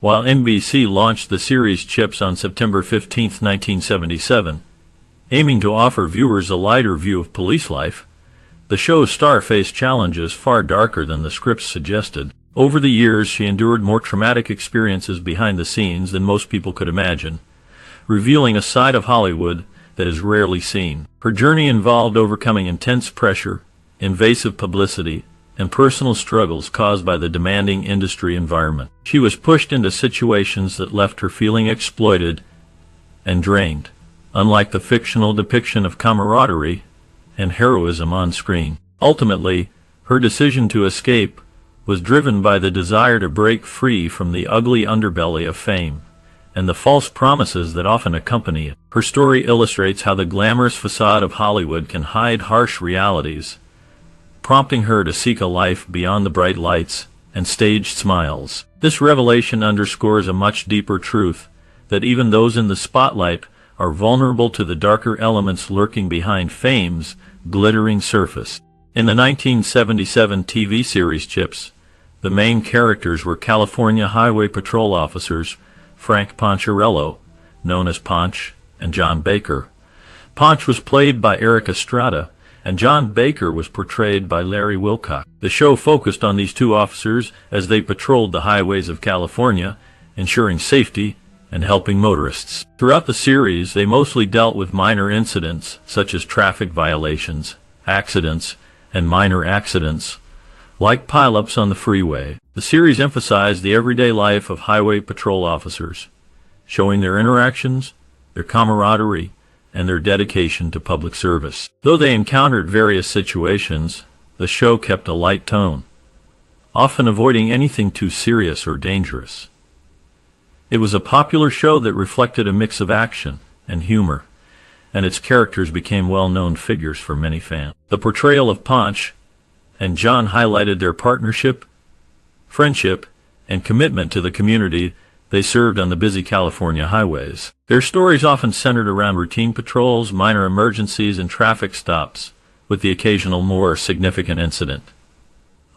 While NBC launched the series CHiP's on September 15, 1977, aiming to offer viewers a lighter view of police life, the show's star faced challenges far darker than the scripts suggested. Over the years, she endured more traumatic experiences behind the scenes than most people could imagine, revealing a side of Hollywood that is rarely seen. Her journey involved overcoming intense pressure, invasive publicity, and personal struggles caused by the demanding industry environment. She was pushed into situations that left her feeling exploited and drained, unlike the fictional depiction of camaraderie and heroism on screen. Ultimately, her decision to escape was driven by the desire to break free from the ugly underbelly of fame and the false promises that often accompany it. Her story illustrates how the glamorous facade of Hollywood can hide harsh realities, prompting her to seek a life beyond the bright lights and staged smiles. This revelation underscores a much deeper truth, that even those in the spotlight are vulnerable to the darker elements lurking behind fame's glittering surface. In the 1977 TV series CHiP's, the main characters were California Highway Patrol officers Frank Poncherello, known as Ponch, and John Baker. Ponch was played by Eric Estrada, and John Baker was portrayed by Larry Wilcox. The show focused on these two officers as they patrolled the highways of California, ensuring safety and helping motorists. Throughout the series, they mostly dealt with minor incidents such as traffic violations, accidents, and minor accidents, like pileups on the freeway. The series emphasized the everyday life of highway patrol officers, showing their interactions, their camaraderie, and their dedication to public service. Though they encountered various situations, the show kept a light tone, often avoiding anything too serious or dangerous. It was a popular show that reflected a mix of action and humor, and its characters became well-known figures for many fans. The portrayal of Ponch and John highlighted their partnership, friendship, and commitment to the community they served on the busy California highways. Their stories often centered around routine patrols, minor emergencies, and traffic stops, with the occasional more significant incident.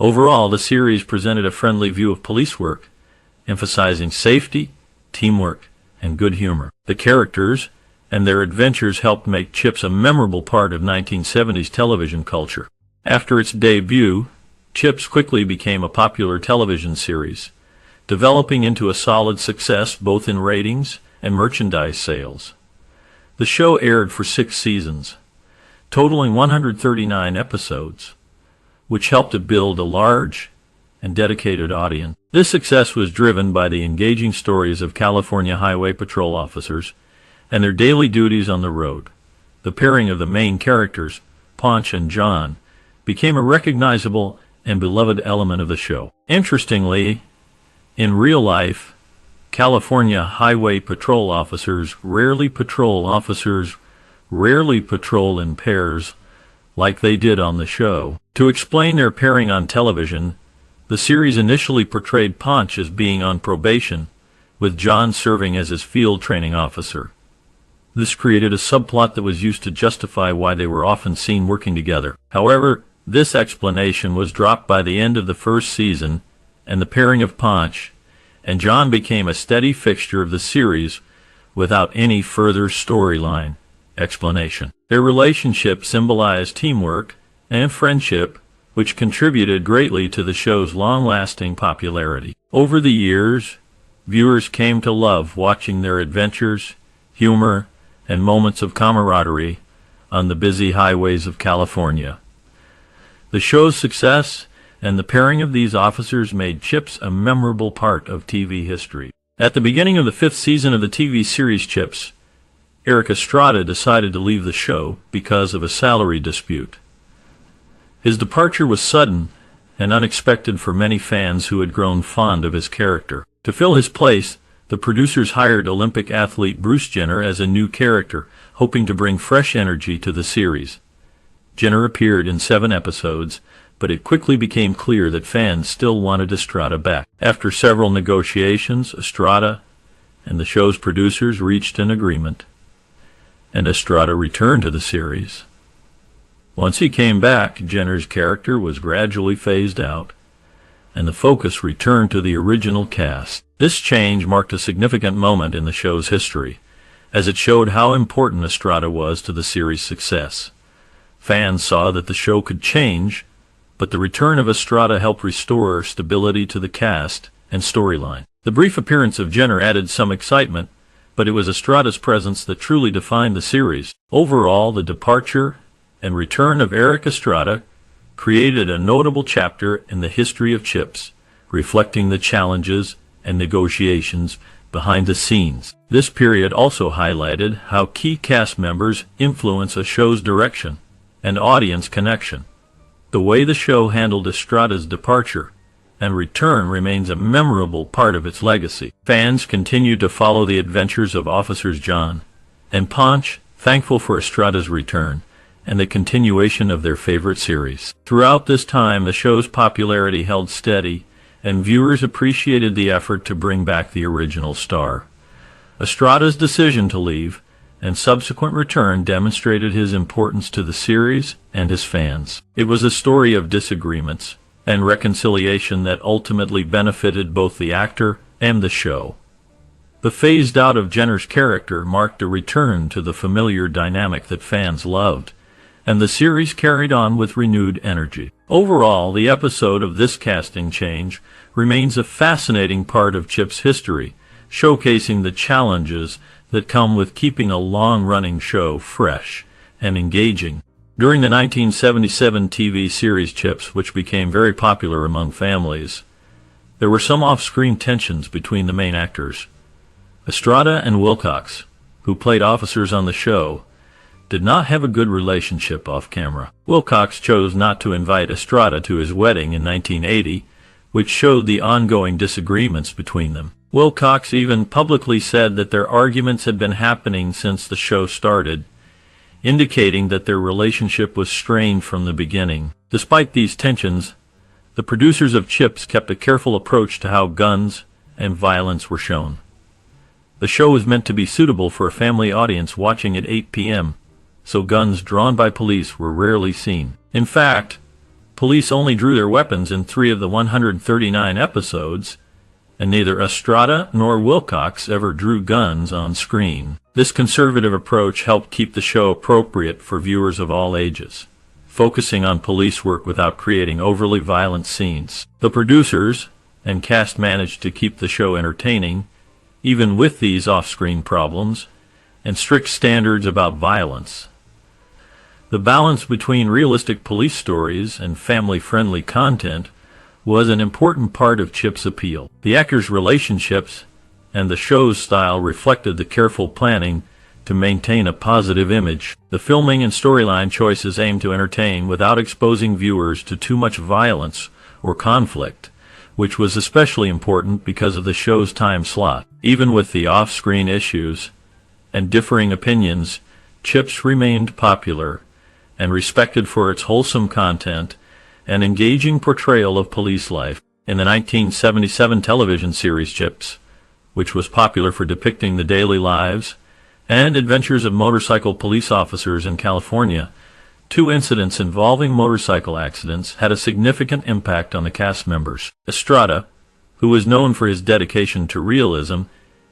Overall, the series presented a friendly view of police work, emphasizing safety, teamwork, and good humor. The characters and their adventures helped make CHiP's a memorable part of 1970s television culture. After its debut, CHiP's quickly became a popular television series, developing into a solid success both in ratings and merchandise sales. The show aired for 6 seasons, totaling 139 episodes, which helped to build a large and dedicated audience. This success was driven by the engaging stories of California Highway Patrol officers and their daily duties on the road. The pairing of the main characters, Ponch and John, became a recognizable and beloved element of the show. Interestingly, in real life, California Highway Patrol officers rarely patrol in pairs like they did on the show. To explain their pairing on television, the series initially portrayed Ponch as being on probation, with John serving as his field training officer. This created a subplot that was used to justify why they were often seen working together. However, this explanation was dropped by the end of the first season, and the pairing of Ponch and John became a steady fixture of the series without any further storyline explanation. Their relationship symbolized teamwork and friendship, which contributed greatly to the show's long-lasting popularity. Over the years, viewers came to love watching their adventures, humor, and moments of camaraderie on the busy highways of California. The show's success and the pairing of these officers made CHiP's a memorable part of TV history. At the beginning of the 5th season of the TV series CHiP's, Eric Estrada decided to leave the show because of a salary dispute. His departure was sudden and unexpected for many fans who had grown fond of his character. To fill his place, the producers hired Olympic athlete Bruce Jenner as a new character, hoping to bring fresh energy to the series. Jenner appeared in 7 episodes, but it quickly became clear that fans still wanted Estrada back. After several negotiations, Estrada and the show's producers reached an agreement, and Estrada returned to the series. Once he came back, Jenner's character was gradually phased out, and the focus returned to the original cast. This change marked a significant moment in the show's history, as it showed how important Estrada was to the series' success. Fans saw that the show could change, but the return of Estrada helped restore stability to the cast and storyline. The brief appearance of Jenner added some excitement, but it was Estrada's presence that truly defined the series. Overall, the departure and return of Eric Estrada created a notable chapter in the history of CHiP's, reflecting the challenges and negotiations behind the scenes. This period also highlighted how key cast members influence a show's direction and audience connection. The way the show handled Estrada's departure and return remains a memorable part of its legacy. Fans continue to follow the adventures of Officers John and Ponch, thankful for Estrada's return and the continuation of their favorite series. Throughout this time, the show's popularity held steady, and viewers appreciated the effort to bring back the original star. Estrada's decision to leave and subsequent return demonstrated his importance to the series and his fans. It was a story of disagreements and reconciliation that ultimately benefited both the actor and the show. The phased out of Jenner's character marked a return to the familiar dynamic that fans loved, and the series carried on with renewed energy. Overall, the episode of this casting change remains a fascinating part of CHiP's history, showcasing the challenges that come with keeping a long-running show fresh and engaging. During the 1977 TV series CHiP's, which became very popular among families, there were some off-screen tensions between the main actors. Estrada and Wilcox, who played officers on the show, did not have a good relationship off-camera. Wilcox chose not to invite Estrada to his wedding in 1980, which showed the ongoing disagreements between them. Wilcox even publicly said that their arguments had been happening since the show started, indicating that their relationship was strained from the beginning. Despite these tensions, the producers of CHiP's kept a careful approach to how guns and violence were shown. The show was meant to be suitable for a family audience watching at 8 p.m., so guns drawn by police were rarely seen. In fact, police only drew their weapons in 3 of the 139 episodes, and neither Estrada nor Wilcox ever drew guns on screen. This conservative approach helped keep the show appropriate for viewers of all ages, focusing on police work without creating overly violent scenes. The producers and cast managed to keep the show entertaining, even with these off-screen problems and strict standards about violence. The balance between realistic police stories and family-friendly content was an important part of CHiP's appeal. The actors' relationships and the show's style reflected the careful planning to maintain a positive image. The filming and storyline choices aimed to entertain without exposing viewers to too much violence or conflict, which was especially important because of the show's time slot. Even with the off-screen issues and differing opinions, CHiP's remained popular and respected for its wholesome content and engaging portrayal of police life. In the 1977 television series CHiP's, which was popular for depicting the daily lives and adventures of motorcycle police officers in California, 2 incidents involving motorcycle accidents had a significant impact on the cast members. Estrada, who was known for his dedication to realism,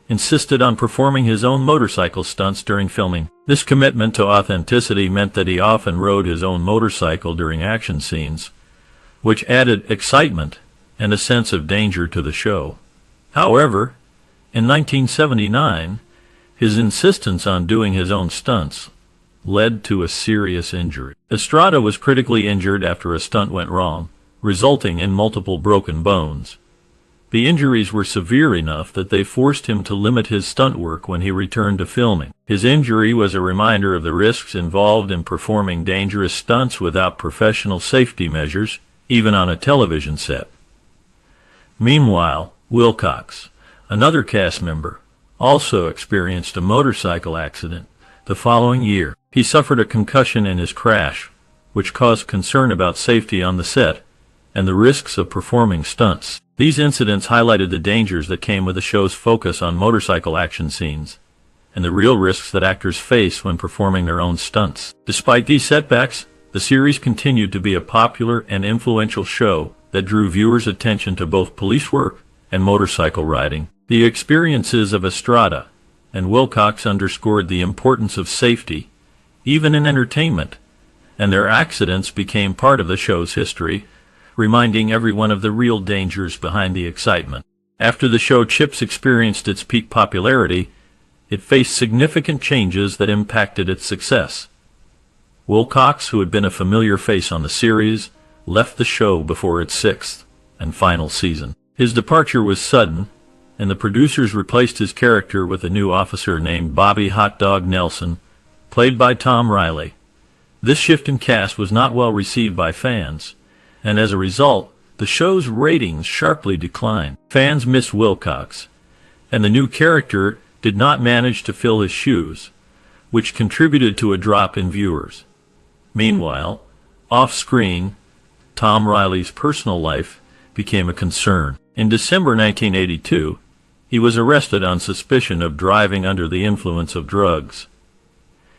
insisted on performing his own motorcycle stunts during filming. This commitment to authenticity meant that he often rode his own motorcycle during action scenes, which added excitement and a sense of danger to the show. However, in 1979, his insistence on doing his own stunts led to a serious injury. Estrada was critically injured after a stunt went wrong, resulting in multiple broken bones. The injuries were severe enough that they forced him to limit his stunt work when he returned to filming. His injury was a reminder of the risks involved in performing dangerous stunts without professional safety measures, even on a television set. Meanwhile, Wilcox, another cast member, also experienced a motorcycle accident the following year. He suffered a concussion in his crash, which caused concern about safety on the set and the risks of performing stunts. These incidents highlighted the dangers that came with the show's focus on motorcycle action scenes and the real risks that actors face when performing their own stunts. Despite these setbacks, the series continued to be a popular and influential show that drew viewers' attention to both police work and motorcycle riding. The experiences of Estrada and Wilcox underscored the importance of safety, even in entertainment, and their accidents became part of the show's history, reminding everyone of the real dangers behind the excitement. After the show CHiP's experienced its peak popularity, it faced significant changes that impacted its success. Wilcox, who had been a familiar face on the series, left the show before its sixth and final season. His departure was sudden, and the producers replaced his character with a new officer named Bobby Hot Dog Nelson, played by Tom Riley. This shift in cast was not well received by fans, and as a result, the show's ratings sharply declined. Fans missed Wilcox, and the new character did not manage to fill his shoes, which contributed to a drop in viewers. Meanwhile, off-screen, Tom Riley's personal life became a concern. In December 1982, he was arrested on suspicion of driving under the influence of drugs.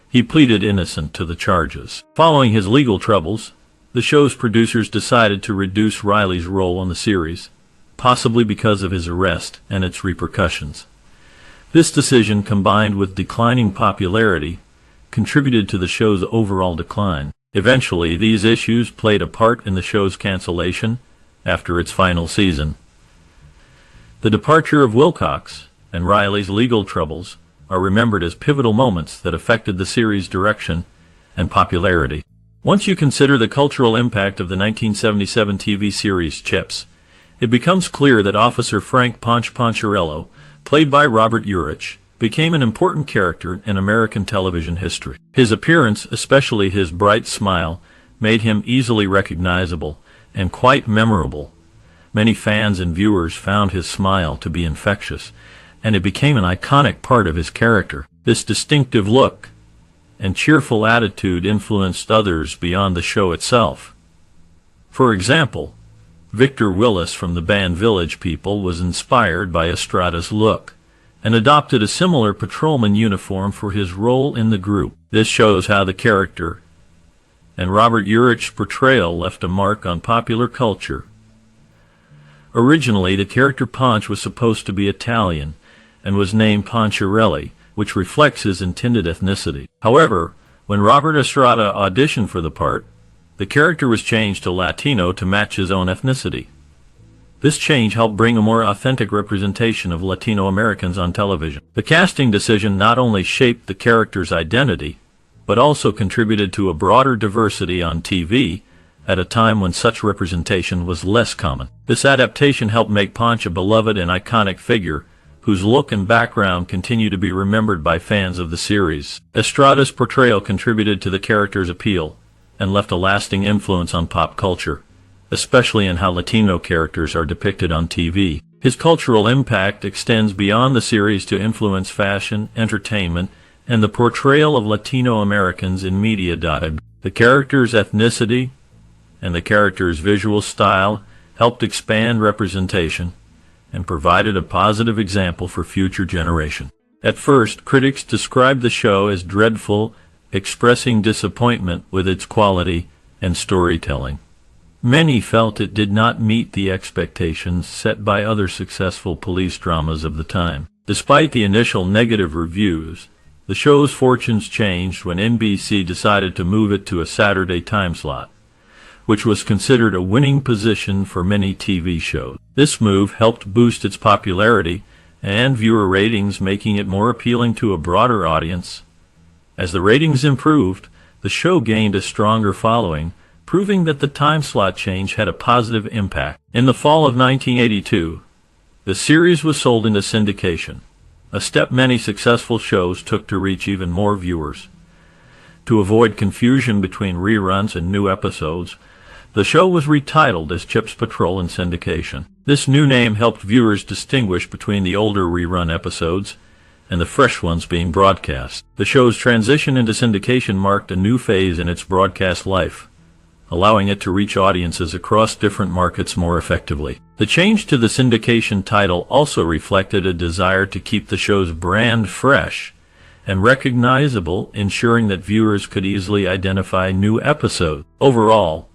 He pleaded innocent to the charges. Following his legal troubles, the show's producers decided to reduce Riley's role on the series, possibly because of his arrest and its repercussions. This decision, combined with declining popularity, contributed to the show's overall decline. Eventually, these issues played a part in the show's cancellation after its final season. The departure of Wilcox and Riley's legal troubles are remembered as pivotal moments that affected the series' direction and popularity. Once you consider the cultural impact of the 1977 TV series CHiP's, it becomes clear that Officer Frank Ponch Poncherello, played by Robert Urich, became an important character in American television history. His appearance, especially his bright smile, made him easily recognizable and quite memorable. Many fans and viewers found his smile to be infectious, and it became an iconic part of his character. This distinctive look and cheerful attitude influenced others beyond the show itself. For example, Victor Willis from the band Village People was inspired by Estrada's look and adopted a similar patrolman uniform for his role in the group. This shows how the character and Robert Urich's portrayal left a mark on popular culture. Originally, the character Ponch was supposed to be Italian and was named Poncherelli, which reflects his intended ethnicity. However, when Robert Estrada auditioned for the part, the character was changed to Latino to match his own ethnicity. This change helped bring a more authentic representation of Latino Americans on television. The casting decision not only shaped the character's identity, but also contributed to a broader diversity on TV at a time when such representation was less common. This adaptation helped make Ponch a beloved and iconic figure, whose look and background continue to be remembered by fans of the series. Estrada's portrayal contributed to the character's appeal and left a lasting influence on pop culture, especially in how Latino characters are depicted on TV. His cultural impact extends beyond the series to influence fashion, entertainment, and the portrayal of Latino Americans in media. The character's ethnicity and the character's visual style helped expand representation and provided a positive example for future generations. At first, critics described the show as dreadful, expressing disappointment with its quality and storytelling. Many felt it did not meet the expectations set by other successful police dramas of the time. Despite the initial negative reviews, the show's fortunes changed when NBC decided to move it to a Saturday time slot, which was considered a winning position for many TV shows. This move helped boost its popularity and viewer ratings, making it more appealing to a broader audience. As the ratings improved, the show gained a stronger following, proving that the time slot change had a positive impact. In the fall of 1982, the series was sold into syndication, a step many successful shows took to reach even more viewers. To avoid confusion between reruns and new episodes, the show was retitled as CHiP's Patrol in syndication. This new name helped viewers distinguish between the older rerun episodes and the fresh ones being broadcast. The show's transition into syndication marked a new phase in its broadcast life, allowing it to reach audiences across different markets more effectively. The change to the syndication title also reflected a desire to keep the show's brand fresh and recognizable, ensuring that viewers could easily identify new episodes. Overall,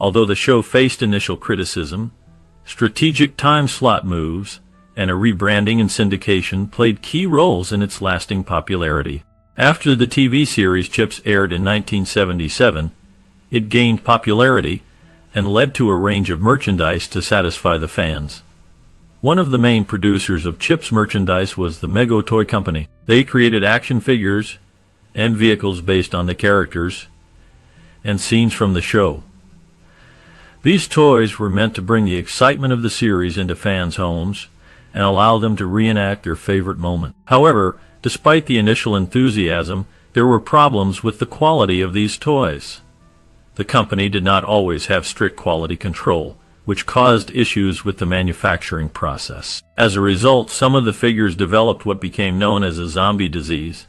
although the show faced initial criticism, Strategic time slot moves and a rebranding and syndication played key roles in its lasting popularity. After the TV series CHiP's aired in 1977, it gained popularity and led to a range of merchandise to satisfy the fans. One of the main producers of CHiP's merchandise was the Mego Toy Company. They created action figures and vehicles based on the characters and scenes from the show. These toys were meant to bring the excitement of the series into fans' homes and allow them to reenact their favorite moment. However, despite the initial enthusiasm, there were problems with the quality of these toys. The company did not always have strict quality control, which caused issues with the manufacturing process. As a result, some of the figures developed what became known as a zombie disease.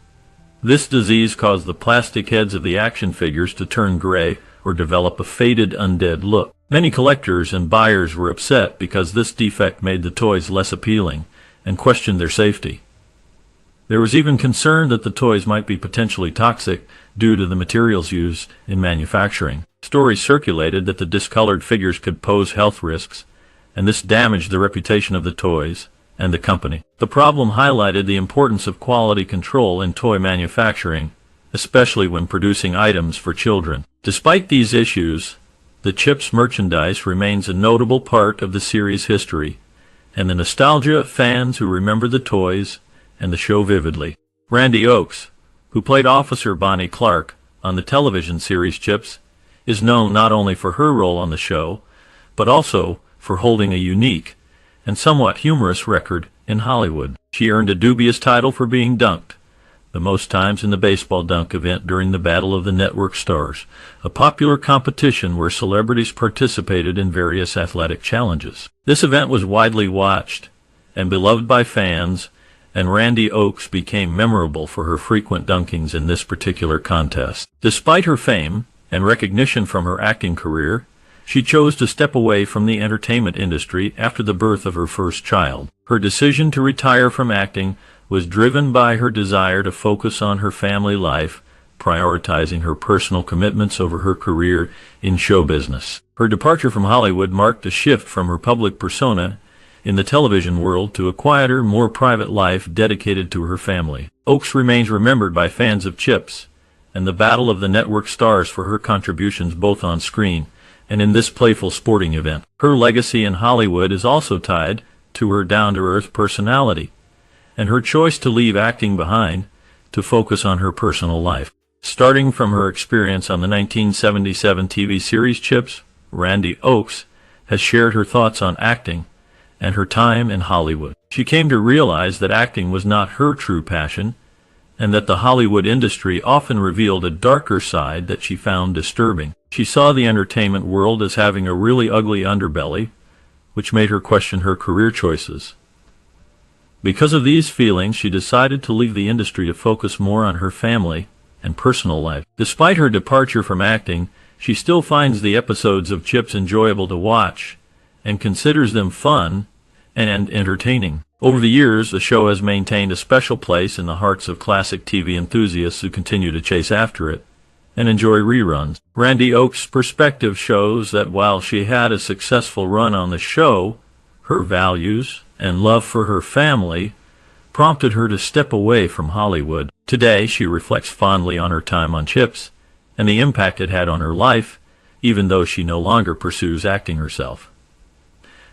This disease caused the plastic heads of the action figures to turn gray or develop a faded, undead look. Many collectors and buyers were upset because this defect made the toys less appealing and questioned their safety. There was even concern that the toys might be potentially toxic due to the materials used in manufacturing. Stories circulated that the discolored figures could pose health risks, and this damaged the reputation of the toys and the company. The problem highlighted the importance of quality control in toy manufacturing, especially when producing items for children. Despite these issues, the CHiP's merchandise remains a notable part of the series' history, and the nostalgia of fans who remember the toys and the show vividly. Randy Oakes, who played Officer Bonnie Clark on the television series CHiP's, is known not only for her role on the show, but also for holding a unique and somewhat humorous record in Hollywood. She earned a dubious title for being dunked the most times in the baseball dunk event during the Battle of the Network Stars, a popular competition where celebrities participated in various athletic challenges. This event was widely watched and beloved by fans, and Randy Oakes became memorable for her frequent dunkings in this particular contest. Despite her fame and recognition from her acting career, she chose to step away from the entertainment industry after the birth of her first child. Her decision to retire from acting was driven by her desire to focus on her family life, prioritizing her personal commitments over her career in show business. Her departure from Hollywood marked a shift from her public persona in the television world to a quieter, more private life dedicated to her family. Oakes remains remembered by fans of CHiP's and the Battle of the Network Stars for her contributions both on screen and in this playful sporting event. Her legacy in Hollywood is also tied to her down-to-earth personality and her choice to leave acting behind to focus on her personal life. Starting from her experience on the 1977 TV series CHiP's, Randy Oakes has shared her thoughts on acting and her time in Hollywood. She came to realize that acting was not her true passion, and that the Hollywood industry often revealed a darker side that she found disturbing. She saw the entertainment world as having a really ugly underbelly, which made her question her career choices. Because of these feelings, she decided to leave the industry to focus more on her family and personal life. Despite her departure from acting, she still finds the episodes of CHiP's enjoyable to watch and considers them fun and entertaining. Over the years, the show has maintained a special place in the hearts of classic TV enthusiasts who continue to chase after it and enjoy reruns. Randy Oakes' perspective shows that while she had a successful run on the show, her values and love for her family prompted her to step away from Hollywood. Today, she reflects fondly on her time on CHiP's and the impact it had on her life, even though she no longer pursues acting herself.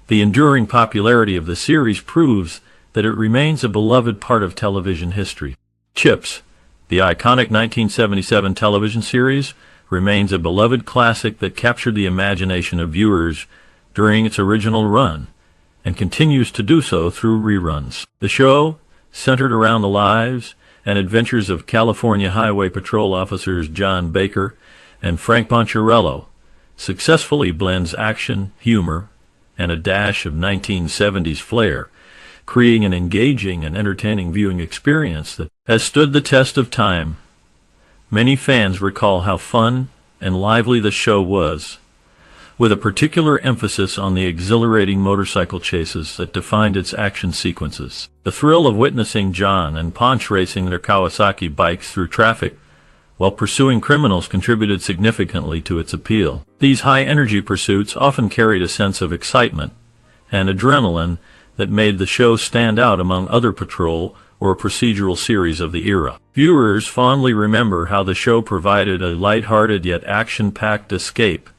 The enduring popularity of the series proves that it remains a beloved part of television history. CHiP's, the iconic 1977 television series, remains a beloved classic that captured the imagination of viewers during its original run, and continues to do so through reruns. The show, centered around the lives and adventures of California Highway Patrol officers John Baker and Frank Poncherello, successfully blends action, humor, and a dash of 1970s flair, creating an engaging and entertaining viewing experience that has stood the test of time. Many fans recall how fun and lively the show was, with a particular emphasis on the exhilarating motorcycle chases that defined its action sequences. The thrill of witnessing John and Ponch racing their Kawasaki bikes through traffic while pursuing criminals contributed significantly to its appeal. These high-energy pursuits often carried a sense of excitement and adrenaline that made the show stand out among other patrol or procedural series of the era. Viewers fondly remember how the show provided a light-hearted yet action-packed escape,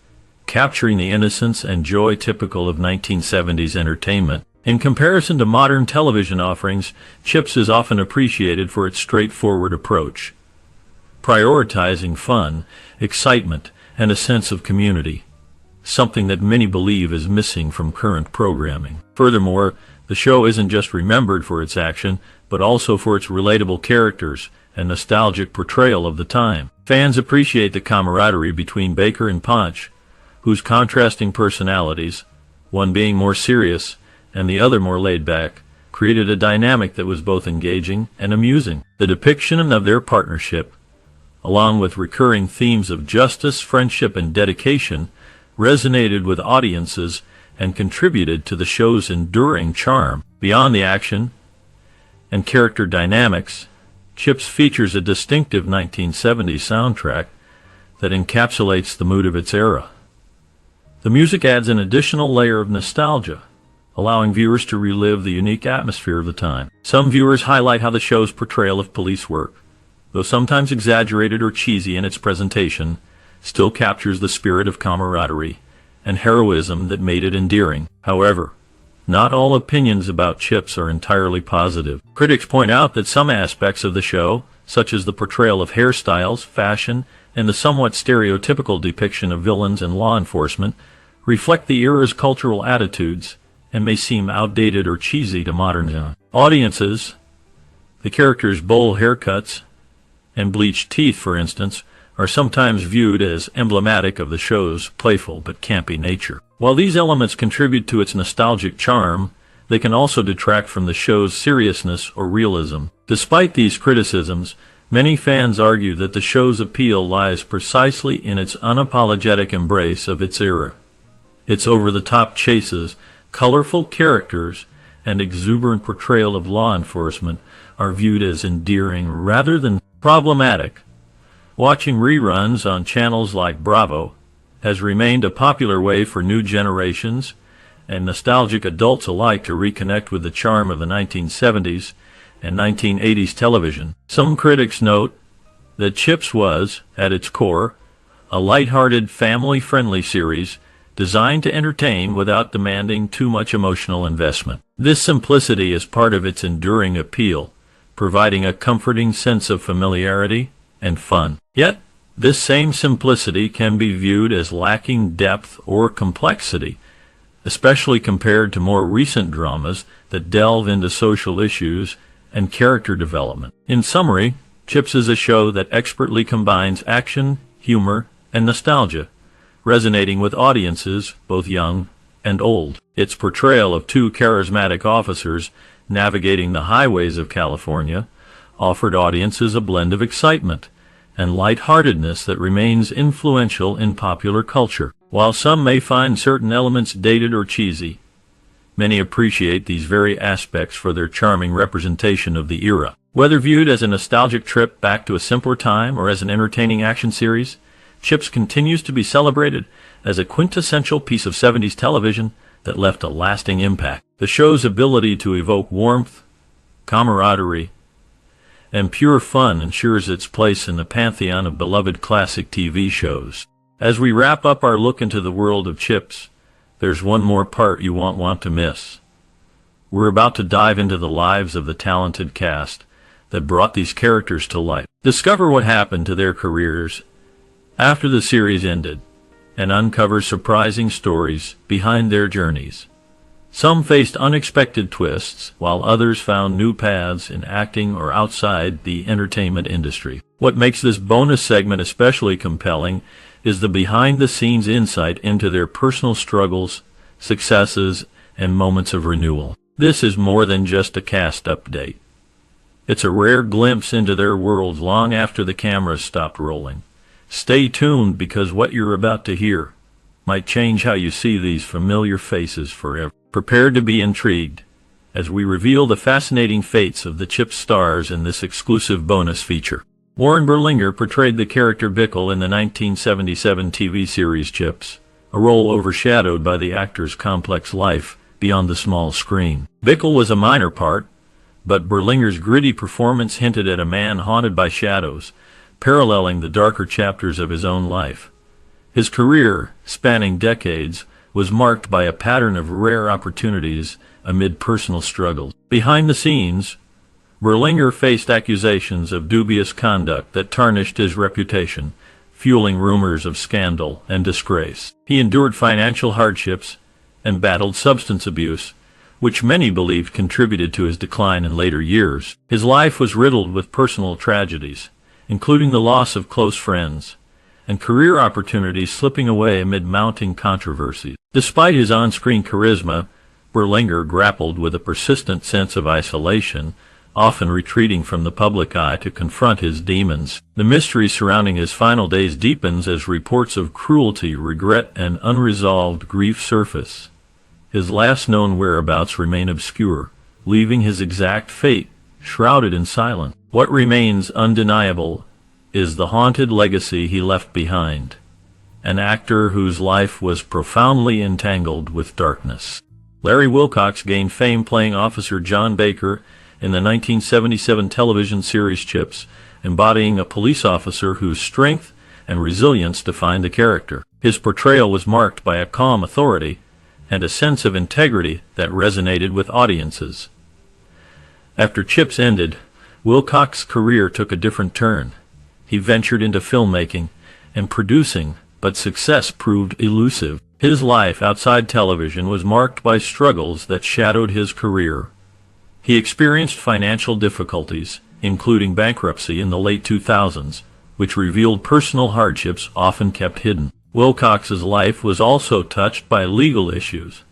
capturing the innocence and joy typical of 1970s entertainment. In comparison to modern television offerings, CHiP's is often appreciated for its straightforward approach, prioritizing fun, excitement, and a sense of community, something that many believe is missing from current programming. Furthermore, the show isn't just remembered for its action, but also for its relatable characters and nostalgic portrayal of the time. Fans appreciate the camaraderie between Baker and Ponch, whose contrasting personalities, one being more serious and the other more laid-back, created a dynamic that was both engaging and amusing. The depiction of their partnership, along with recurring themes of justice, friendship, and dedication, resonated with audiences and contributed to the show's enduring charm. Beyond the action and character dynamics, CHiP's features a distinctive 1970s soundtrack that encapsulates the mood of its era. The music adds an additional layer of nostalgia, allowing viewers to relive the unique atmosphere of the time. Some viewers highlight how the show's portrayal of police work, though sometimes exaggerated or cheesy in its presentation, still captures the spirit of camaraderie and heroism that made it endearing. However, not all opinions about CHiP's are entirely positive. Critics point out that some aspects of the show, such as the portrayal of hairstyles, fashion, and the somewhat stereotypical depiction of villains and law enforcement, reflect the era's cultural attitudes and may seem outdated or cheesy to modern audiences. The characters' bowl haircuts and bleached teeth, for instance, are sometimes viewed as emblematic of the show's playful but campy nature. While these elements contribute to its nostalgic charm, they can also detract from the show's seriousness or realism. Despite these criticisms, many fans argue that the show's appeal lies precisely in its unapologetic embrace of its era. Its over-the-top chases, colorful characters, and exuberant portrayal of law enforcement are viewed as endearing rather than problematic. Watching reruns on channels like Bravo has remained a popular way for new generations and nostalgic adults alike to reconnect with the charm of the 1970s and 1980s television. Some critics note that CHiP's was, at its core, a light-hearted, family-friendly series designed to entertain without demanding too much emotional investment. This simplicity is part of its enduring appeal, providing a comforting sense of familiarity and fun. Yet, this same simplicity can be viewed as lacking depth or complexity, especially compared to more recent dramas that delve into social issues and character development. In summary, CHiP's is a show that expertly combines action, humor, and nostalgia, resonating with audiences both young and old. Its portrayal of two charismatic officers navigating the highways of California offered audiences a blend of excitement and lightheartedness that remains influential in popular culture. While some may find certain elements dated or cheesy, many appreciate these very aspects for their charming representation of the era. Whether viewed as a nostalgic trip back to a simpler time or as an entertaining action series, CHiP's continues to be celebrated as a quintessential piece of 70s television that left a lasting impact. The show's ability to evoke warmth, camaraderie, and pure fun ensures its place in the pantheon of beloved classic TV shows. As we wrap up our look into the world of CHiP's, there's one more part you won't want to miss. We're about to dive into the lives of the talented cast that brought these characters to life. Discover what happened to their careers after the series ended, and uncover surprising stories behind their journeys. Some faced unexpected twists, while others found new paths in acting or outside the entertainment industry. What makes this bonus segment especially compelling is the behind-the-scenes insight into their personal struggles, successes, and moments of renewal. This is more than just a cast update. It's a rare glimpse into their worlds long after the cameras stopped rolling. Stay tuned, because what you're about to hear might change how you see these familiar faces forever. Prepare to be intrigued as we reveal the fascinating fates of the CHiP's stars in this exclusive bonus feature. Warren Berlinger portrayed the character Bickle in the 1977 TV series CHiP's, a role overshadowed by the actor's complex life beyond the small screen. Bickle was a minor part, but Berlinger's gritty performance hinted at a man haunted by shadows, paralleling the darker chapters of his own life. His career, spanning decades, was marked by a pattern of rare opportunities amid personal struggles. Behind the scenes, Berlinger faced accusations of dubious conduct that tarnished his reputation, fueling rumors of scandal and disgrace. He endured financial hardships and battled substance abuse, which many believed contributed to his decline in later years. His life was riddled with personal tragedies, including the loss of close friends, and career opportunities slipping away amid mounting controversies. Despite his on-screen charisma, Berlinger grappled with a persistent sense of isolation, often retreating from the public eye to confront his demons. The mystery surrounding his final days deepens as reports of cruelty, regret, and unresolved grief surface. His last known whereabouts remain obscure, leaving his exact fate shrouded in silence. What remains undeniable is the haunted legacy he left behind, an actor whose life was profoundly entangled with darkness. Larry Wilcox gained fame playing Officer John Baker in the 1977 television series CHiP's, embodying a police officer whose strength and resilience defined the character. His portrayal was marked by a calm authority and a sense of integrity that resonated with audiences. After CHiP's ended, Wilcox's career took a different turn. He ventured into filmmaking and producing, but success proved elusive. His life outside television was marked by struggles that shadowed his career. He experienced financial difficulties, including bankruptcy in the late 2000s, which revealed personal hardships often kept hidden. Wilcox's life was also touched by legal issues.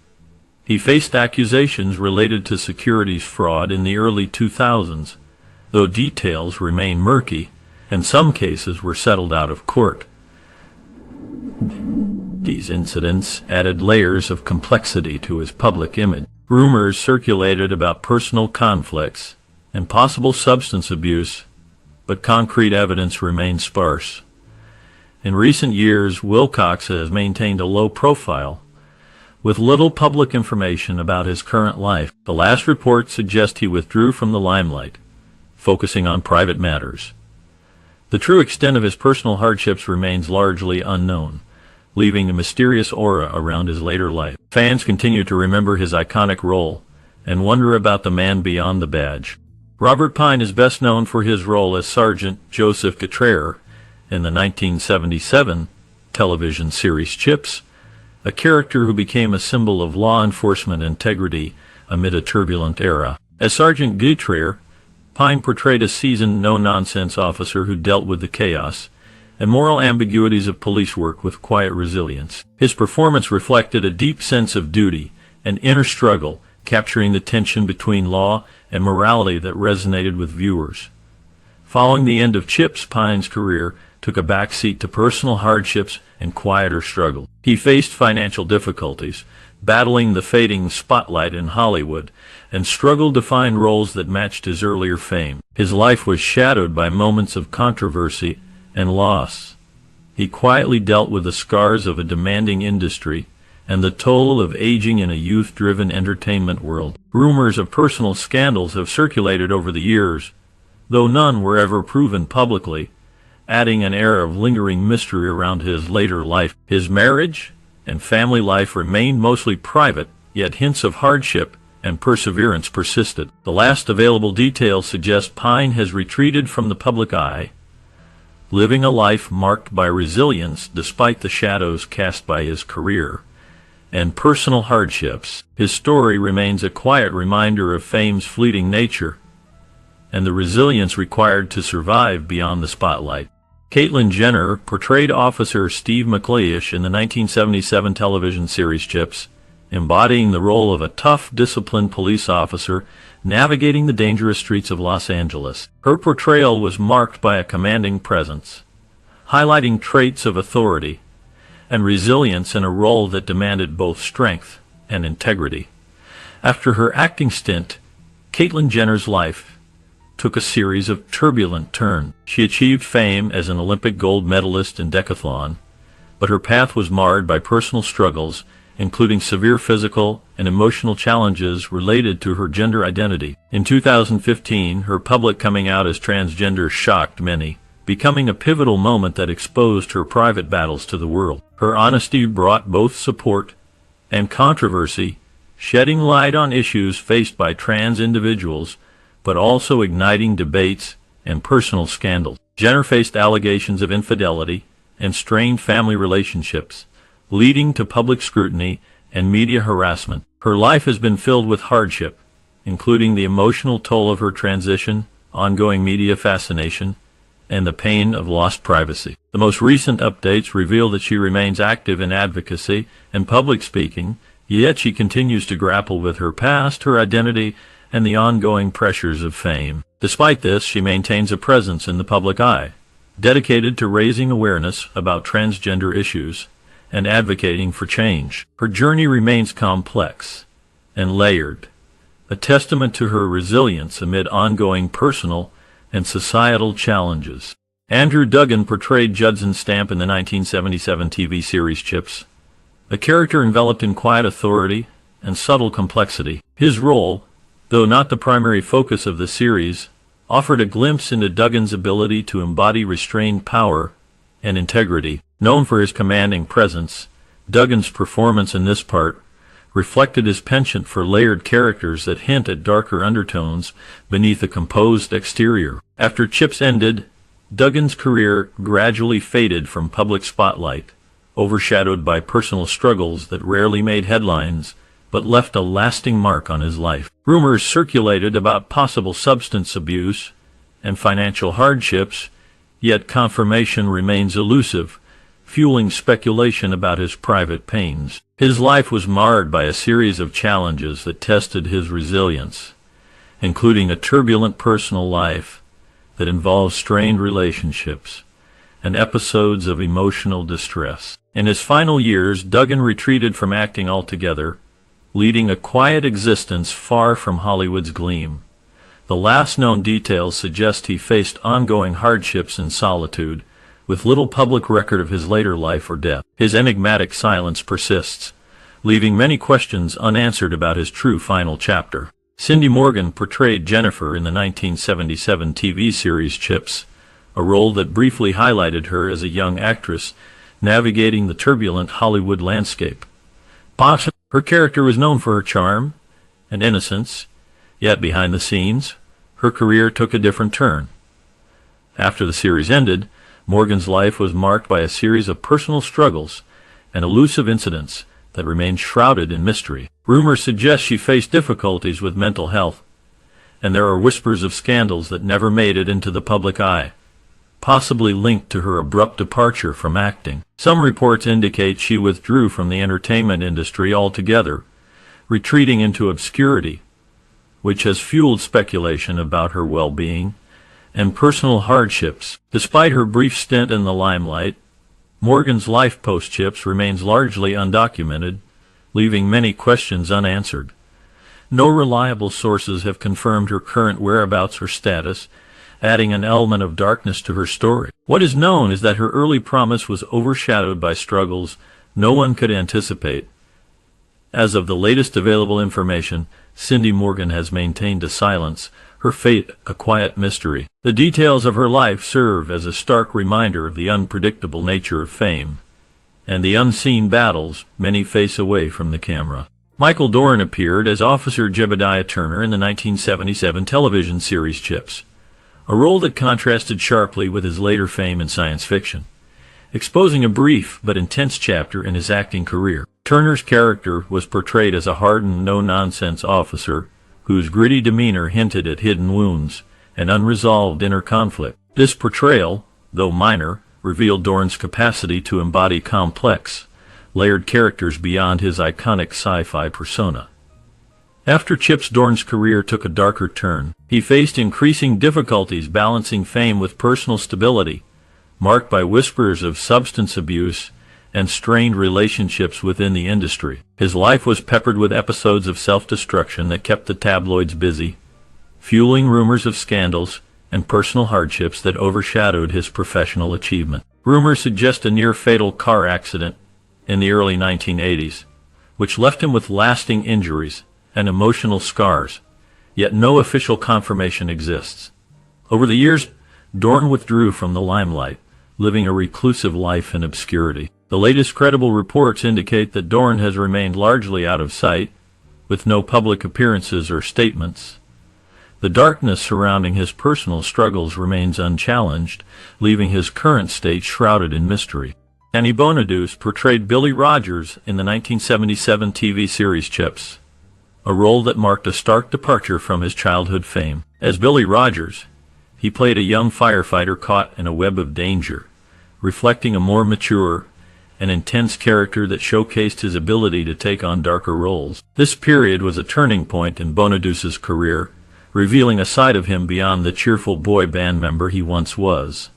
He faced accusations related to securities fraud in the early 2000s, though details remain murky, and some cases were settled out of court. These incidents added layers of complexity to his public image. Rumors circulated about personal conflicts and possible substance abuse, but concrete evidence remained sparse. In recent years, Wilcox has maintained a low profile, with little public information about his current life. The last reports suggest he withdrew from the limelight, focusing on private matters. The true extent of his personal hardships remains largely unknown, leaving a mysterious aura around his later life. Fans continue to remember his iconic role and wonder about the man beyond the badge. Robert Pine is best known for his role as Sergeant Joseph Cottrell in the 1977 television series CHiP's, a character who became a symbol of law enforcement integrity amid a turbulent era. As Sergeant Cottrell, Pine portrayed a seasoned, no-nonsense officer who dealt with the chaos and moral ambiguities of police work with quiet resilience. His performance reflected a deep sense of duty and inner struggle, capturing the tension between law and morality that resonated with viewers. Following the end of CHiP's, Pine's career took a backseat to personal hardships and quieter struggle. He faced financial difficulties, battling the fading spotlight in Hollywood, and struggled to find roles that matched his earlier fame. His life was shadowed by moments of controversy and loss. He quietly dealt with the scars of a demanding industry and the toll of aging in a youth-driven entertainment world. Rumors of personal scandals have circulated over the years, though none were ever proven publicly, adding an air of lingering mystery around his later life. His marriage and family life remained mostly private, yet hints of hardship and perseverance persisted. The last available details suggest Pine has retreated from the public eye, living a life marked by resilience despite the shadows cast by his career and personal hardships. His story remains a quiet reminder of fame's fleeting nature and the resilience required to survive beyond the spotlight. Caitlyn Jenner portrayed Officer Steve McLeish in the 1977 television series CHiP's, embodying the role of a tough, disciplined police officer navigating the dangerous streets of Los Angeles. Her portrayal was marked by a commanding presence, highlighting traits of authority and resilience in a role that demanded both strength and integrity. After her acting stint, Caitlyn Jenner's life took a series of turbulent turns. She achieved fame as an Olympic gold medalist in decathlon, but her path was marred by personal struggles including severe physical and emotional challenges related to her gender identity. In 2015, her public coming out as transgender shocked many, becoming a pivotal moment that exposed her private battles to the world. Her honesty brought both support and controversy, shedding light on issues faced by trans individuals, but also igniting debates and personal scandals. Jenner faced allegations of infidelity and strained family relationships, leading to public scrutiny and media harassment. Her life has been filled with hardship, including the emotional toll of her transition, ongoing media fascination, and the pain of lost privacy. The most recent updates reveal that she remains active in advocacy and public speaking, yet she continues to grapple with her past, her identity, and the ongoing pressures of fame. Despite this, she maintains a presence in the public eye, dedicated to raising awareness about transgender issues and advocating for change. Her journey remains complex and layered, a testament to her resilience amid ongoing personal and societal challenges. Andrew Duggan portrayed Judson Stamp in the 1977 TV series CHiP's, a character enveloped in quiet authority and subtle complexity. His role, though not the primary focus of the series, offered a glimpse into Duggan's ability to embody restrained power and integrity. Known for his commanding presence, Duggan's performance in this part reflected his penchant for layered characters that hint at darker undertones beneath a composed exterior. After CHiP's ended, Duggan's career gradually faded from public spotlight, overshadowed by personal struggles that rarely made headlines but left a lasting mark on his life. Rumors circulated about possible substance abuse and financial hardships, yet confirmation remains elusive, fueling speculation about his private pains. His life was marred by a series of challenges that tested his resilience, including a turbulent personal life that involved strained relationships and episodes of emotional distress. In his final years, Duggan retreated from acting altogether, leading a quiet existence far from Hollywood's gleam. The last known details suggest he faced ongoing hardships and solitude, with little public record of his later life or death. His enigmatic silence persists, leaving many questions unanswered about his true final chapter. Cindy Morgan portrayed Jennifer in the 1977 TV series CHiP's, a role that briefly highlighted her as a young actress navigating the turbulent Hollywood landscape. Her character was known for her charm and innocence, yet behind the scenes, her career took a different turn. After the series ended, Morgan's life was marked by a series of personal struggles and elusive incidents that remained shrouded in mystery. Rumors suggest she faced difficulties with mental health, and there are whispers of scandals that never made it into the public eye, possibly linked to her abrupt departure from acting. Some reports indicate she withdrew from the entertainment industry altogether, retreating into obscurity, which has fueled speculation about her well-being and personal hardships. Despite her brief stint in the limelight, Morgan's life post-CHiP's remains largely undocumented, leaving many questions unanswered. No reliable sources have confirmed her current whereabouts or status, adding an element of darkness to her story. What is known is that her early promise was overshadowed by struggles no one could anticipate. As of the latest available information, Cindy Morgan has maintained a silence, her fate a quiet mystery. The details of her life serve as a stark reminder of the unpredictable nature of fame and the unseen battles many face away from the camera. Michael Dorn appeared as Officer Jebediah Turner in the 1977 television series CHiP's, a role that contrasted sharply with his later fame in science fiction, exposing a brief but intense chapter in his acting career. Turner's character was portrayed as a hardened, no-nonsense officer whose gritty demeanor hinted at hidden wounds and unresolved inner conflict. This portrayal, though minor, revealed Dorn's capacity to embody complex, layered characters beyond his iconic sci-fi persona. After CHiP's, Dorn's career took a darker turn. He faced increasing difficulties balancing fame with personal stability, marked by whispers of substance abuse and strained relationships within the industry. His life was peppered with episodes of self-destruction that kept the tabloids busy, fueling rumors of scandals and personal hardships that overshadowed his professional achievement. Rumors suggest a near-fatal car accident in the early 1980s, which left him with lasting injuries and emotional scars, yet no official confirmation exists. Over the years, Dorn withdrew from the limelight, living a reclusive life in obscurity. The latest credible reports indicate that Dorn has remained largely out of sight, with no public appearances or statements. The darkness surrounding his personal struggles remains unchallenged, leaving his current state shrouded in mystery. Danny Bonaduce portrayed Billy Rogers in the 1977 TV series CHiP's, a role that marked a stark departure from his childhood fame. As Billy Rogers, he played a young firefighter caught in a web of danger, reflecting a more mature and intense character that showcased his ability to take on darker roles. This period was a turning point in Bonaduce's career, revealing a side of him beyond the cheerful boy band member he once was.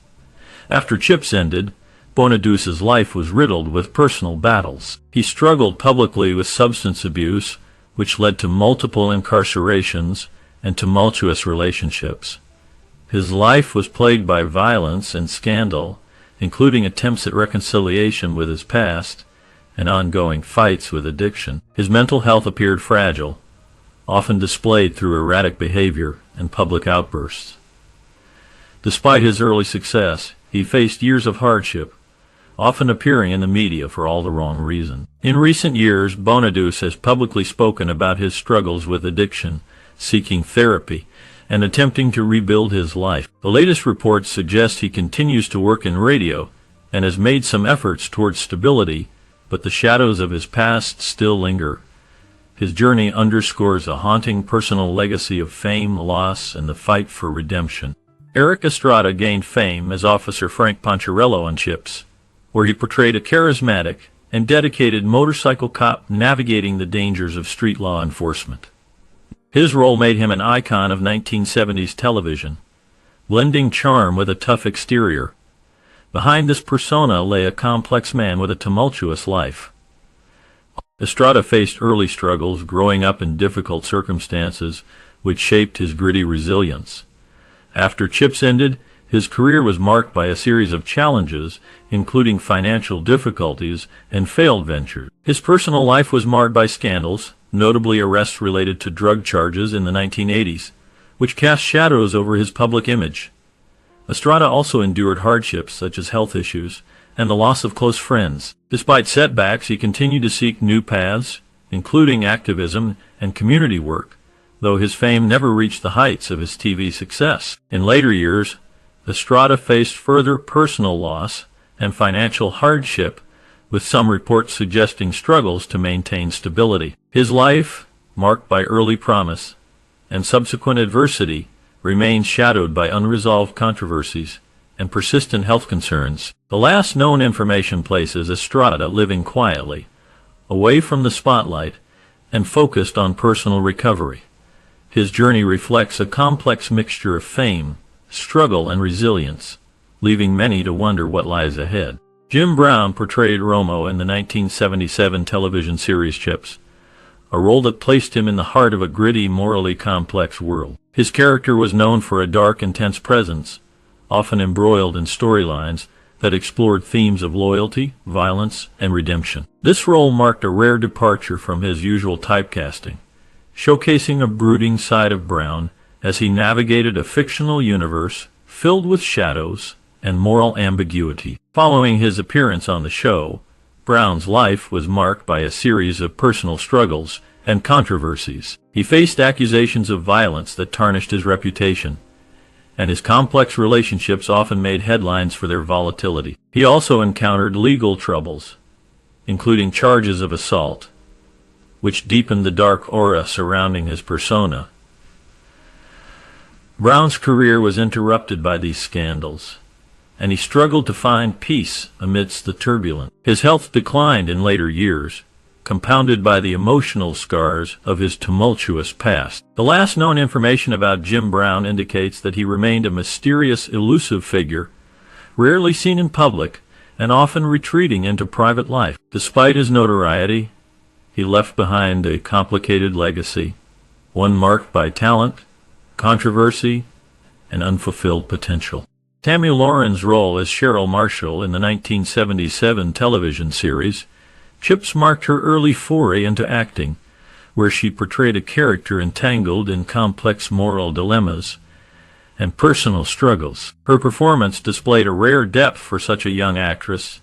After CHiP's ended, Bonaduce's life was riddled with personal battles. He struggled publicly with substance abuse, which led to multiple incarcerations and tumultuous relationships. His life was plagued by violence and scandal, including attempts at reconciliation with his past and ongoing fights with addiction. His mental health appeared fragile, often displayed through erratic behavior and public outbursts. Despite his early success, he faced years of hardship, often appearing in the media for all the wrong reasons. In recent years, Bonaduce has publicly spoken about his struggles with addiction, seeking therapy, and attempting to rebuild his life. The latest reports suggest he continues to work in radio and has made some efforts towards stability, but the shadows of his past still linger. His journey underscores a haunting personal legacy of fame, loss, and the fight for redemption. Eric Estrada gained fame as Officer Frank Poncherello on CHiP's, where he portrayed a charismatic and dedicated motorcycle cop navigating the dangers of street law enforcement. His role made him an icon of 1970s television, blending charm with a tough exterior. Behind this persona lay a complex man with a tumultuous life. Estrada faced early struggles growing up in difficult circumstances, which shaped his gritty resilience. After CHiP's ended, his career was marked by a series of challenges, including financial difficulties and failed ventures. His personal life was marred by scandals, notably arrests related to drug charges in the 1980s, which cast shadows over his public image. Estrada also endured hardships such as health issues and the loss of close friends. Despite setbacks, he continued to seek new paths, including activism and community work, though his fame never reached the heights of his TV success. In later years, Estrada faced further personal loss and financial hardship, with some reports suggesting struggles to maintain stability. His life, marked by early promise and subsequent adversity, remains shadowed by unresolved controversies and persistent health concerns. The last known information places Estrada living quietly, away from the spotlight, and focused on personal recovery. His journey reflects a complex mixture of fame, struggle, and resilience, leaving many to wonder what lies ahead. Jim Brown portrayed Romo in the 1977 television series CHiP's, a role that placed him in the heart of a gritty, morally complex world. His character was known for a dark, intense presence, often embroiled in storylines that explored themes of loyalty, violence, and redemption. This role marked a rare departure from his usual typecasting, showcasing a brooding side of Brown as he navigated a fictional universe filled with shadows and moral ambiguity. Following his appearance on the show, Brown's life was marked by a series of personal struggles and controversies. He faced accusations of violence that tarnished his reputation, and his complex relationships often made headlines for their volatility. He also encountered legal troubles, including charges of assault, which deepened the dark aura surrounding his persona. Brown's career was interrupted by these scandals, and he struggled to find peace amidst the turbulence. His health declined in later years, compounded by the emotional scars of his tumultuous past. The last known information about Jim Brown indicates that he remained a mysterious, elusive figure, rarely seen in public and often retreating into private life. Despite his notoriety, he left behind a complicated legacy, one marked by talent, controversy, and unfulfilled potential. Tammy Lauren's role as Cheryl Marshall in the 1977 television series CHiP's marked her early foray into acting, where she portrayed a character entangled in complex moral dilemmas and personal struggles. Her performance displayed a rare depth for such a young actress,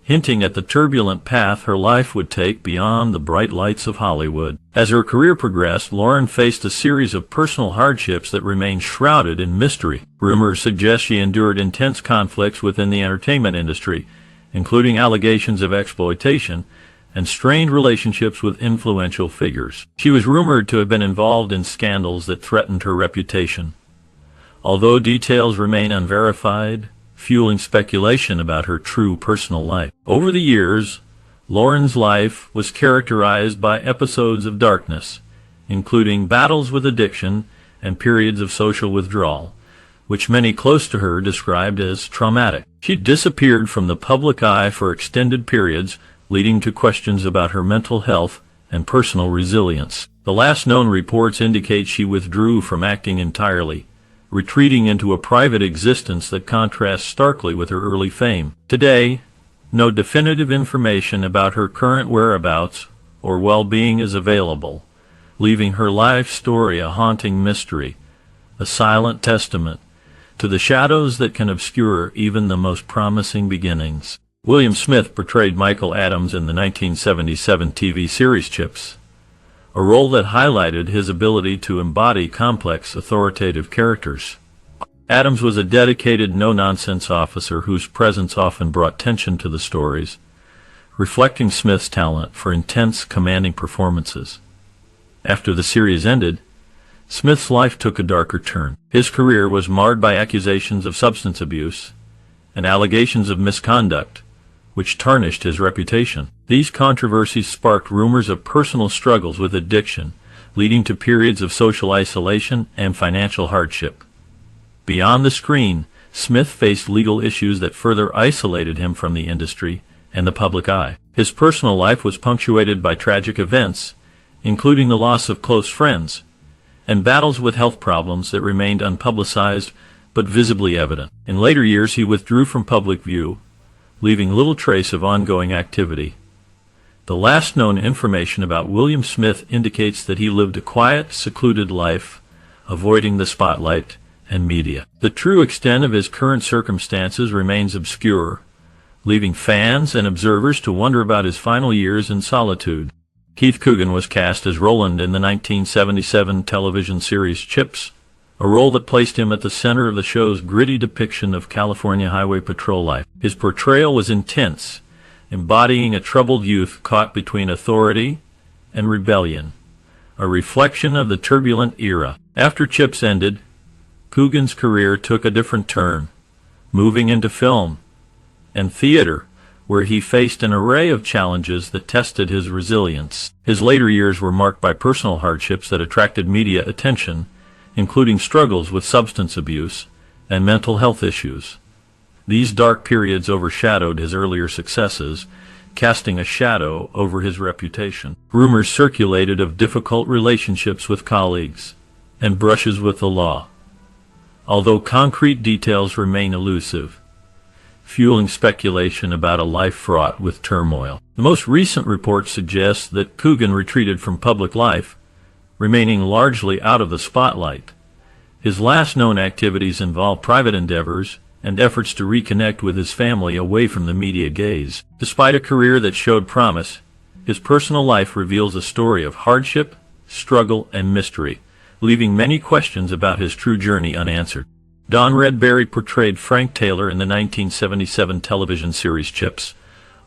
hinting at the turbulent path her life would take beyond the bright lights of Hollywood. As her career progressed, Lauren faced a series of personal hardships that remain shrouded in mystery. Rumors suggest she endured intense conflicts within the entertainment industry, including allegations of exploitation and strained relationships with influential figures. She was rumored to have been involved in scandals that threatened her reputation, although details remain unverified, fueling speculation about her true personal life. Over the years, Lauren's life was characterized by episodes of darkness, including battles with addiction and periods of social withdrawal, which many close to her described as traumatic. She disappeared from the public eye for extended periods, leading to questions about her mental health and personal resilience. The last known reports indicate she withdrew from acting entirely, retreating into a private existence that contrasts starkly with her early fame. Today, no definitive information about her current whereabouts or well-being is available, leaving her life story a haunting mystery, a silent testament to the shadows that can obscure even the most promising beginnings. William Smith portrayed Michael Adams in the 1977 TV series CHiP's, a role that highlighted his ability to embody complex, authoritative characters. Adams was a dedicated, no-nonsense officer whose presence often brought tension to the stories, reflecting Smith's talent for intense, commanding performances. After the series ended, Smith's life took a darker turn. His career was marred by accusations of substance abuse and allegations of misconduct, which tarnished his reputation. These controversies sparked rumors of personal struggles with addiction, leading to periods of social isolation and financial hardship. Beyond the screen, Smith faced legal issues that further isolated him from the industry and the public eye. His personal life was punctuated by tragic events, including the loss of close friends, and battles with health problems that remained unpublicized but visibly evident. In later years, he withdrew from public view, leaving little trace of ongoing activity. The last known information about William Smith indicates that he lived a quiet, secluded life, avoiding the spotlight and media. The true extent of his current circumstances remains obscure, leaving fans and observers to wonder about his final years in solitude. Keith Coogan was cast as Roland in the 1977 television series CHiP's, a role that placed him at the center of the show's gritty depiction of California Highway Patrol life. His portrayal was intense, embodying a troubled youth caught between authority and rebellion, a reflection of the turbulent era. After CHiP's ended, Coogan's career took a different turn, moving into film and theater, where he faced an array of challenges that tested his resilience. His later years were marked by personal hardships that attracted media attention, including struggles with substance abuse and mental health issues. These dark periods overshadowed his earlier successes, casting a shadow over his reputation. Rumors circulated of difficult relationships with colleagues and brushes with the law, although concrete details remain elusive, fueling speculation about a life fraught with turmoil. The most recent reports suggest that Coogan retreated from public life, remaining largely out of the spotlight. His last known activities involve private endeavors and efforts to reconnect with his family away from the media gaze. Despite a career that showed promise, his personal life reveals a story of hardship, struggle, and mystery, leaving many questions about his true journey unanswered. Don Red Barry portrayed Frank Taylor in the 1977 television series CHiP's,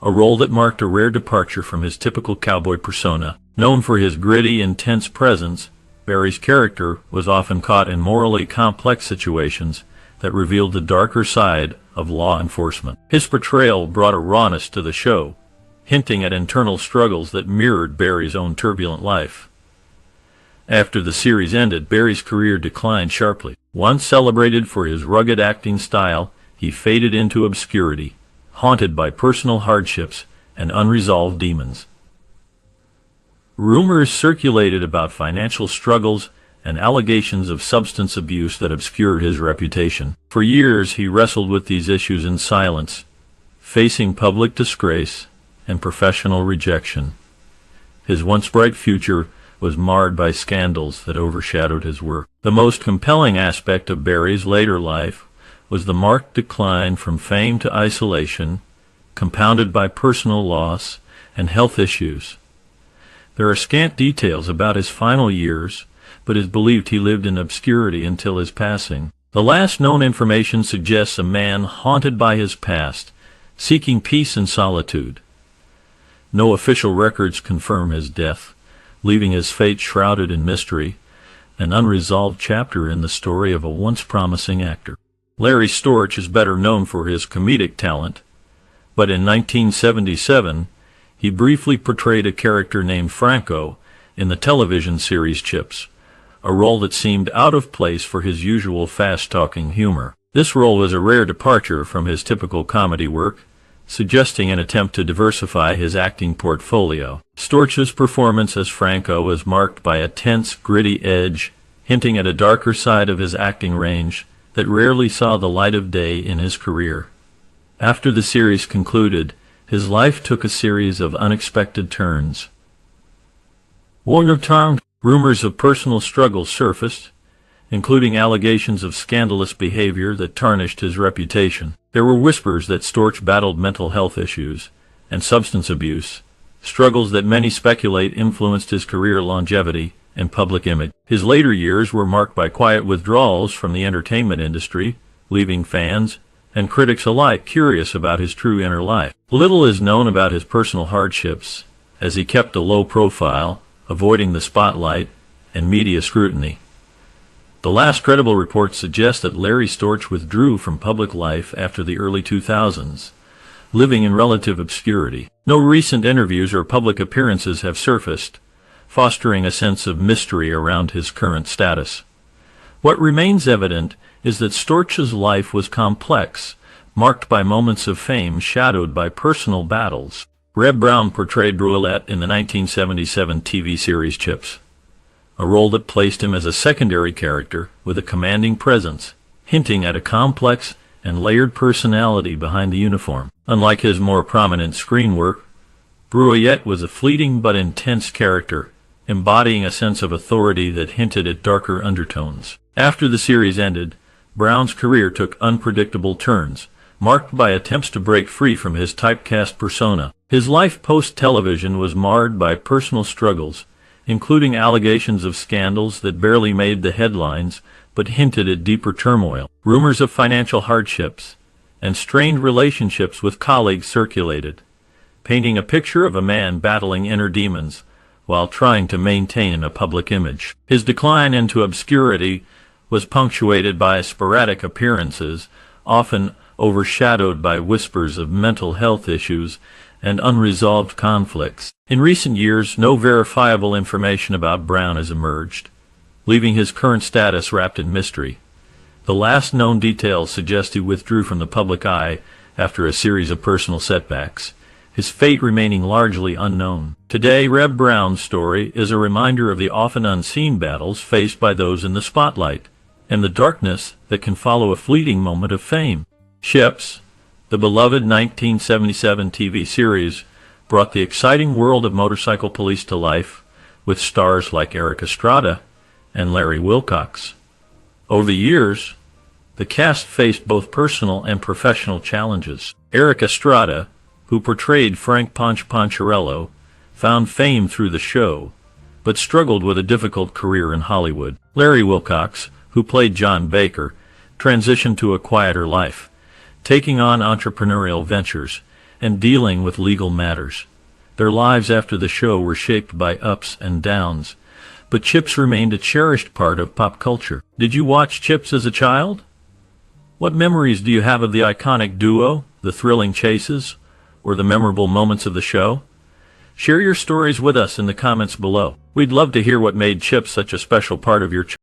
a role that marked a rare departure from his typical cowboy persona. Known for his gritty, intense presence, Barry's character was often caught in morally complex situations that revealed the darker side of law enforcement. His portrayal brought a rawness to the show, hinting at internal struggles that mirrored Barry's own turbulent life. After the series ended, Barry's career declined sharply. Once celebrated for his rugged acting style, he faded into obscurity, haunted by personal hardships and unresolved demons. Rumors circulated about financial struggles and allegations of substance abuse that obscured his reputation. For years, he wrestled with these issues in silence, facing public disgrace and professional rejection. His once bright future was marred by scandals that overshadowed his work. The most compelling aspect of Barry's later life was the marked decline from fame to isolation, compounded by personal loss and health issues. There are scant details about his final years, but it is believed he lived in obscurity until his passing. The last known information suggests a man haunted by his past, seeking peace and solitude. No official records confirm his death, leaving his fate shrouded in mystery, an unresolved chapter in the story of a once promising actor. Larry Storch is better known for his comedic talent, but in 1977, he briefly portrayed a character named Franco in the television series CHiP's, a role that seemed out of place for his usual fast-talking humor. This role was a rare departure from his typical comedy work, suggesting an attempt to diversify his acting portfolio. Storch's performance as Franco was marked by a tense, gritty edge, hinting at a darker side of his acting range that rarely saw the light of day in his career. After the series concluded, his life took a series of unexpected turns. Rumors of personal struggles surfaced, including allegations of scandalous behavior that tarnished his reputation. There were whispers that Storch battled mental health issues and substance abuse, struggles that many speculate influenced his career longevity and public image. His later years were marked by quiet withdrawals from the entertainment industry, leaving fans and critics alike curious about his true inner life. Little is known about his personal hardships, as he kept a low profile, avoiding the spotlight and media scrutiny. The last credible reports suggest that Larry Storch withdrew from public life after the early 2000s, living in relative obscurity. No recent interviews or public appearances have surfaced, fostering a sense of mystery around his current status. What remains evident is that Storch's life was complex, marked by moments of fame shadowed by personal battles. Reb Brown portrayed Roulette in the 1977 TV series CHiP's, a role that placed him as a secondary character with a commanding presence, hinting at a complex and layered personality behind the uniform. Unlike his more prominent screen work, Roulette was a fleeting but intense character, embodying a sense of authority that hinted at darker undertones. After the series ended, Brown's career took unpredictable turns, marked by attempts to break free from his typecast persona. His life post-television was marred by personal struggles, including allegations of scandals that barely made the headlines but hinted at deeper turmoil. Rumors of financial hardships and strained relationships with colleagues circulated, painting a picture of a man battling inner demons while trying to maintain a public image. His decline into obscurity was punctuated by sporadic appearances, often overshadowed by whispers of mental health issues and unresolved conflicts. In recent years, no verifiable information about Brown has emerged, leaving his current status wrapped in mystery. The last known details suggest he withdrew from the public eye after a series of personal setbacks, his fate remaining largely unknown. Today, Reb Brown's story is a reminder of the often unseen battles faced by those in the spotlight, and the darkness that can follow a fleeting moment of fame. CHiP's, the beloved 1977 TV series, brought the exciting world of motorcycle police to life, with stars like Eric Estrada and Larry Wilcox. Over the years, the cast faced both personal and professional challenges. Eric Estrada, who portrayed Frank Poncherello, found fame through the show, but struggled with a difficult career in Hollywood. Larry Wilcox, who played John Baker, transitioned to a quieter life, taking on entrepreneurial ventures and dealing with legal matters. Their lives after the show were shaped by ups and downs, but CHiP's remained a cherished part of pop culture. Did you watch CHiP's as a child? What memories do you have of the iconic duo, the thrilling chases, or the memorable moments of the show? Share your stories with us in the comments below. We'd love to hear what made CHiP's such a special part of your childhood.